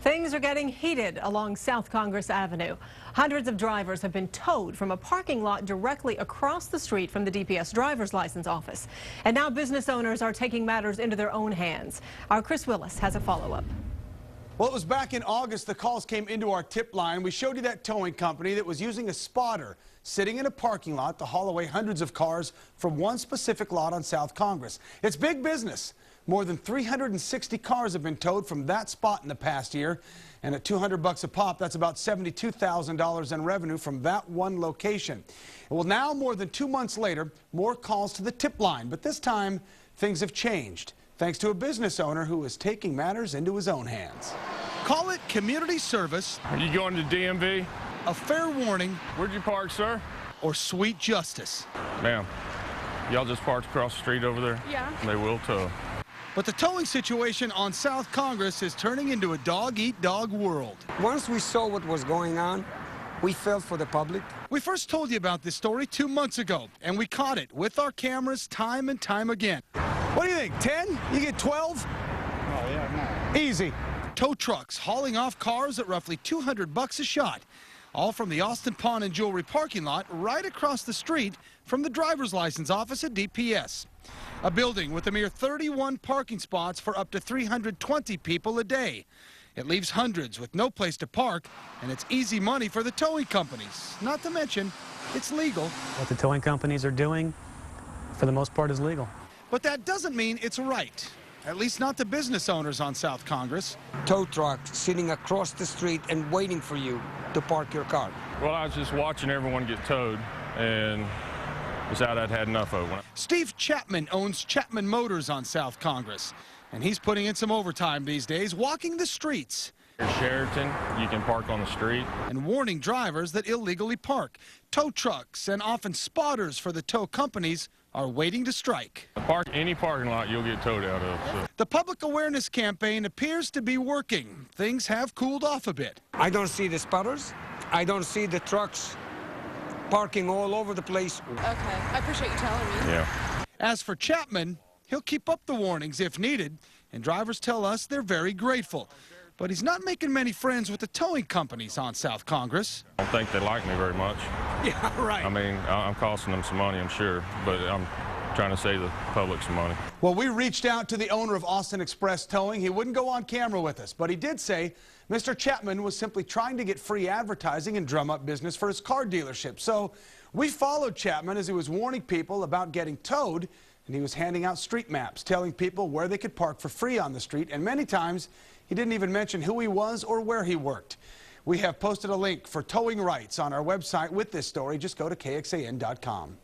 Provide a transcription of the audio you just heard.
Things are getting heated along South Congress Avenue. Hundreds of drivers have been towed from a parking lot directly across the street from the DPS driver's license office. And now business owners are taking matters into their own hands. Our Chris Willis has a follow-up. Well, it was back in August the calls came into our tip line. We showed you that towing company that was using a spotter sitting in a parking lot to haul away hundreds of cars from one specific lot on South Congress. It's big business. More than 360 cars have been towed from that spot in the past year. And at $200 a pop, that's about $72,000 in revenue from that one location. Well, now more than 2 months later, more calls to the tip line. But this time, things have changed, thanks to a business owner who is taking matters into his own hands. Call it community service. Are you going to DMV? A fair warning. Where'd you park, sir? Or sweet justice. Ma'am, y'all just parked across the street over there? Yeah. They will tow. But the towing situation on South Congress is turning into a dog-eat-dog world. Once we saw what was going on, we felt for the public. We first told you about this story 2 months ago, and we caught it with our cameras time and time again. What do you think, 10? You get 12? Oh, yeah, no. Easy. Tow trucks hauling off cars at roughly $200 a shot, all from the Austin Pawn and Jewelry parking lot right across the street from the driver's license office at DPS. A building with a mere 31 parking spots for up to 320 people a day. It leaves hundreds with no place to park, and it's easy money for the towing companies. Not to mention, it's legal. What the towing companies are doing, for the most part, is legal. But that doesn't mean it's right. At least not the business owners on South Congress. Tow trucks sitting across the street and waiting for you to park your car. Well, I was just watching everyone get towed, and decided I'd had enough of it. Steve Chapman owns Chapman Motors on South Congress, and he's putting in some overtime these days, walking the streets. Here, Sheraton, you can park on the street. And warning drivers that illegally park. Tow trucks and often spotters for the tow companies are waiting to strike. Park any parking lot you'll get towed out of. So. The public awareness campaign appears to be working. Things have cooled off a bit. I don't see the spotters. I don't see the trucks parking all over the place. Okay, I appreciate you telling me. Yeah. As for Chapman, he'll keep up the warnings if needed, and drivers tell us they're very grateful. But he's not making many friends with the towing companies on South Congress. I don't think they like me very much. Yeah, right. I mean, I'm costing them some money, I'm sure, but I'm trying to save the public some money. Well, we reached out to the owner of Austin Express Towing. He wouldn't go on camera with us, but he did say Mr. Chapman was simply trying to get free advertising and drum up business for his car dealership. So we followed Chapman as he was warning people about getting towed, and he was handing out street maps, telling people where they could park for free on the street, and many times he didn't even mention who he was or where he worked. We have posted a link for towing rights on our website with this story. Just go to KXAN.com.